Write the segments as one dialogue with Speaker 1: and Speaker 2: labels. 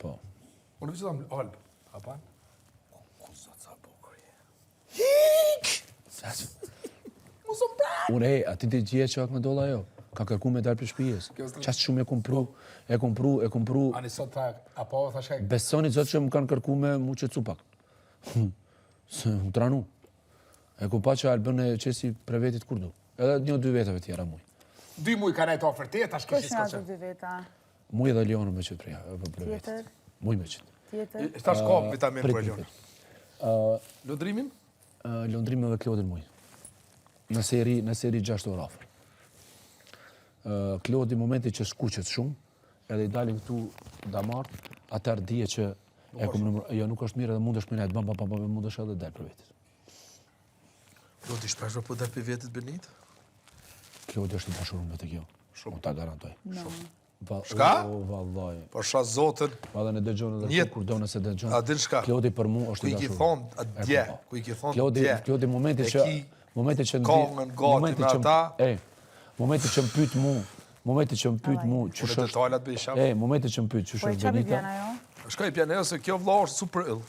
Speaker 1: Po.
Speaker 2: Unë vëqë tam Olb. Apan? Ku zot sa bukur je.
Speaker 1: Unë ati ti gjie që akë në dolla jo. Ka kërku me dalë për shpijes. Qasë shumë e kompru.
Speaker 2: Ani sot tha, apo thash kaj?
Speaker 1: Besoni zot që më kanë kërku me mu që cupak. Se më tranu. E ku pa që Albën e qesi për vetit kur du. Edhe 1-2 vetave tjera muj.
Speaker 2: 2 muj ka nejtë ofert tjetë, tash kështë
Speaker 3: Kush nga të 2 veta?
Speaker 1: Muj edhe Leonë me qëtë për vetit.
Speaker 3: Tjetër?
Speaker 1: Muj me qëtë.
Speaker 3: Tjetër?
Speaker 2: Tash ka vitamin për Leon.
Speaker 1: Uh,
Speaker 2: Lundrimin?
Speaker 1: Lundrimi dhe Klodin muj. Në seri 6 orë afër. Klodi momenti që skuqet shumë, edhe i dalin këtu damar, atër dije që jo nuk është mirë edhe mundesh me nejtë, mundesh edhe dalë për vetit.
Speaker 2: Klodi shpeshme po dalë për vetit Benit?
Speaker 1: Klodi është i dashurum me të kjo. Shumë. Ta garantoj.
Speaker 2: Shka?
Speaker 1: O, vallaj.
Speaker 2: Po sha zotën.
Speaker 1: Valla në dëgjon edhe kur do nëse dëgjon.
Speaker 2: A din shka?
Speaker 1: Klodi për mu është i
Speaker 2: Ku i ki
Speaker 1: dashurum.
Speaker 2: thonë dje, ku i ki thonë dje.
Speaker 1: Klodi momenti që
Speaker 2: kongën gati me ata.
Speaker 1: Momenti që më pyet mu, momenti që më pyet mu, që
Speaker 2: Unë detalat be i shaf.
Speaker 1: momenti që më pyet që
Speaker 3: Po i
Speaker 1: është
Speaker 3: qapi
Speaker 1: Benita.
Speaker 3: bjena jo?
Speaker 2: Shka i pjene se kjo vlla është super ill.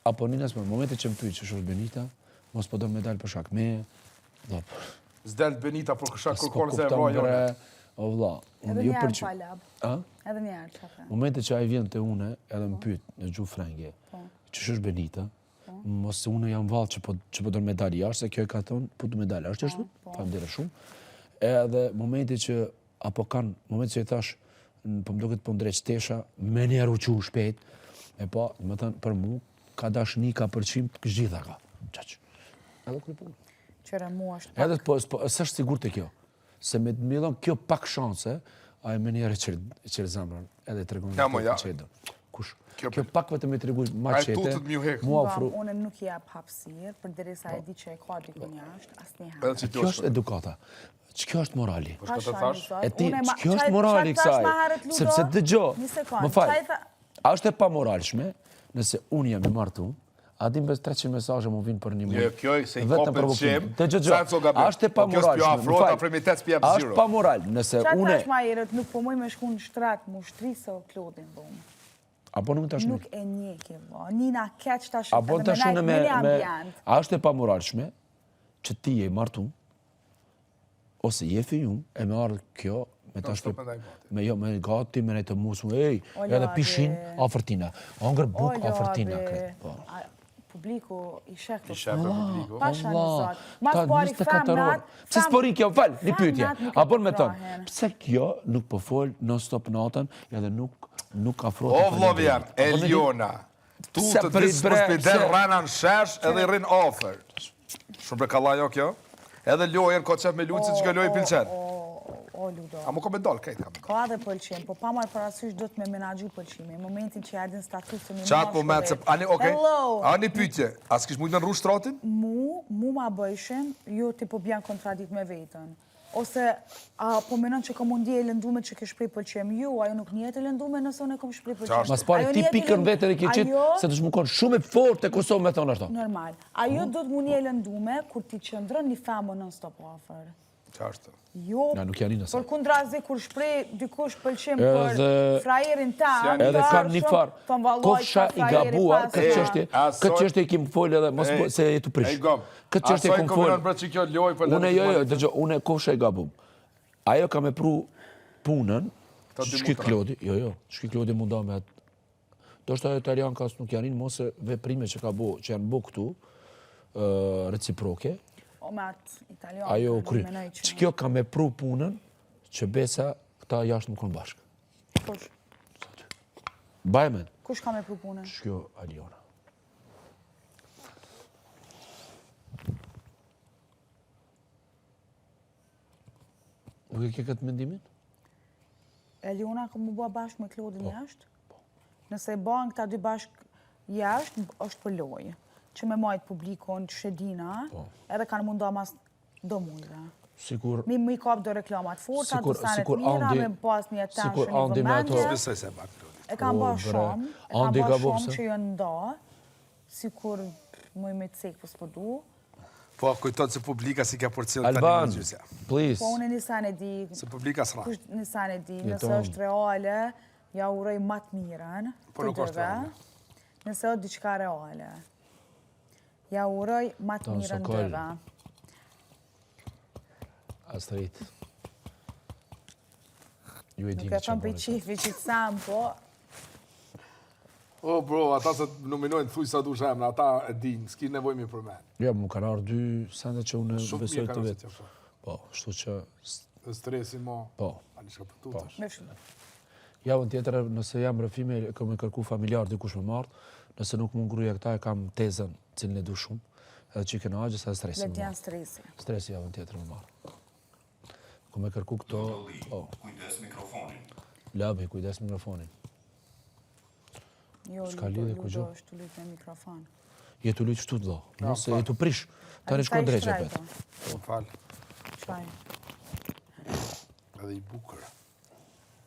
Speaker 1: Apo ninas më, momenti që më pyet që është Benita, mos po do me dalë për shak me.
Speaker 2: Zdel Benita për kësha kërkon se e vajone.
Speaker 1: O vlla,
Speaker 3: Edhe njerë pa lab. Edhe njerë që ka.
Speaker 1: Momente që ai vjen te une edhe më pyet në gjuhë frenge, që është Benita, mos se unë jam vallë që po do me dalë jashtë, se kjo e ka thonë, po du me dalë, është ashtu? Faleminderit shumë. Edhe momenti që momenti që i thash, po më duket po ndreq tesha, me njerë u qu shpejt, e po, më thënë, për mu, ka dashni, ka përqim, gjitha ka. Qaq. Edhe kërë punë.
Speaker 3: Qëre mu është pak.
Speaker 1: Edhe po, s'është sigur të kjo. Se me dhon kjo pak shanse, a e me njerë e qërë zamrën, edhe të regonë qedë. Kush? Kjo pak vetëm e të reguj ma qete, mu afru.
Speaker 3: Unë nuk jap hapësirë, për derisa e di që e ka dikun jashtë, asnjëherë.
Speaker 1: Kjo është edukata. Kjo është morali.
Speaker 2: Po shka të thash?
Speaker 1: E ti, kjo është morali kësaj. Sepse dëgjo, më falë, a është e pa moralshme, nëse unë jam i martu, a dim bez 300 mesazhe mu vinë për një muj.
Speaker 2: Kjo se i kopën qem, sa e co gabim.
Speaker 1: A është e pa moralshme, më falë. A është pa moral, nëse
Speaker 3: Qa
Speaker 1: une...
Speaker 3: tash ma erët, nuk po muj me shku në shtrat, mu shtrisë o Klodin bëmë.
Speaker 1: Apo nuk tash
Speaker 3: Nuk e njeki, Nina keq tash
Speaker 1: apo
Speaker 3: edhe
Speaker 1: tash
Speaker 3: me
Speaker 1: unë
Speaker 3: najtë ambient.
Speaker 1: A është e pa moralshme që ti je martu, ose je fijum, e me ardhë kjo, me tash me gati, me nejtë musu, edhe pishin, afërtina. Angër buk, afërtina.
Speaker 3: Publiku i shek të
Speaker 2: publiku.
Speaker 3: Pasha në zotë. Mas pari femnat...
Speaker 1: Pse s'porin kjo, falë, një pyetje. Apo me tonë, pse kjo nuk po folë non-stop natën, edhe nuk afrote...
Speaker 2: O vlovjan, Eliona, tu të disë përspiden rana në shesh edhe i rinë ofër. Shumë për kalla jo kjo? Edhe lojën ka qef me luqë që kjo lojë pilqen.
Speaker 3: O, Ludo.
Speaker 2: A mu ka me dollë, kajtë ka me dollë.
Speaker 3: Ka dhe pëlqim, po pa marë parasysh do të me menagju pëlqimi. Momentin që erdin statusën një
Speaker 2: Qatë moment se... Ani, okej.
Speaker 3: Hello.
Speaker 2: Ani pytje, a s'kish mujtë në rrush tratin?
Speaker 3: Mu ma bëjshin, jo ti po bjan kontradikt me vetën. Ose, po menon që ka mundje e lëndume që ke shprej pëlqim. Jo, ajo nuk njetë e lëndume nëse unë e kom shprej pëlqim.
Speaker 1: Mas pari, ti pikën vetër e ke qitë, se të shmukon shumë e fort e Kosovë me thonë ashto.
Speaker 3: Normal. Ajo do të mundje e lëndume kur ti qëndrën një famë non-stop offer.
Speaker 2: Qashtë?
Speaker 3: Jo, për kundrazi kur shprej dikush pëlqim për frajerin ta,
Speaker 1: edhe kam një farë, kofsha i gabuar, këtë qështje i kim folë edhe, se e të prish. Këtë qështje i kim folë, une kofsha i gabum. Ajo ka me pru punën, shki Klodi, shki Klodi munda me atë. Do shta italian kas nuk janin, mose veprime që janë bo këtu, reciproke, ajo u kry. Që kjo ka me pru punën që besa këta jashtë më konë bashkë.
Speaker 3: Kush?
Speaker 1: Bajmen.
Speaker 3: Kush ka me pru punën?
Speaker 1: Që kjo Aliona. Nuk e ke këtë mendimin?
Speaker 3: Aliona ka mu bua bashkë me Klodin jashtë? Nëse e bën këta dy bashkë jashtë, është për lojë. Që me majtë publikon, që shedina, edhe kanë munda mas do mundra.
Speaker 1: Sikur...
Speaker 3: Mi kap do reklamat forta, do sanet mira, me pas një attention i vëmendje. E kam ba shumë, që jënë nda, sikur mu i me të sekë për s'pëdu.
Speaker 2: Po, kujton se publika si ka porcion tani
Speaker 1: Alban,
Speaker 2: në gjysja.
Speaker 1: please.
Speaker 3: Po, unë nisan e di...
Speaker 2: Se publika s'ra.
Speaker 3: Nisan e di, nëse është reale, Ja uroj më të mirën
Speaker 2: Po nuk është reale.
Speaker 3: nëse o diçka reale. Ja uroj më të
Speaker 1: Tonë
Speaker 3: mirën
Speaker 1: Sokol.
Speaker 3: dëve.
Speaker 1: Astrid. Ju e
Speaker 3: Nuk
Speaker 1: dini
Speaker 3: e
Speaker 1: që
Speaker 3: thëmë për
Speaker 1: bëni.
Speaker 3: qifi që të sam, po
Speaker 2: O, bro, ata se nominojnë thuj sa dush emra, ata e din, s'ki nevoj mi për me.
Speaker 1: Ja, mu kanë ardhur dy sende që unë
Speaker 2: Shumë
Speaker 1: besoj
Speaker 2: mirë
Speaker 1: të
Speaker 2: kanë
Speaker 1: vetë.
Speaker 2: që
Speaker 1: Po, shtu që,
Speaker 2: dhe stresi mo,
Speaker 1: po.
Speaker 2: ani shka për tutesh.
Speaker 3: me shumë.
Speaker 1: Javën tjetër, nëse jam rëfime, kam e kërku familjar dikush me martë, nëse nuk më ngruja këta, e kam tezën, cilën e du shumë, edhe që i këna agje, sa stresi
Speaker 3: Le
Speaker 1: me
Speaker 3: t'janë
Speaker 1: marë.
Speaker 3: stresi.
Speaker 1: Stresi javën tjetër me marë. Kom e kërku këto, po,
Speaker 4: Kujdes mikrofonin.
Speaker 1: labi, kujdes mikrofonin.
Speaker 3: Jo,
Speaker 1: S'ka lidhe ku
Speaker 3: Ludo
Speaker 1: gjo.
Speaker 3: është të lutë me mikrofon.
Speaker 1: Jetu lytë shtu të do, nëse
Speaker 2: fal.
Speaker 1: jetu prish, tani shkon drejqe
Speaker 3: Shtraj,
Speaker 1: vetë.
Speaker 3: po.
Speaker 2: Më falë,
Speaker 3: Shtraj.
Speaker 2: edhe i bukër.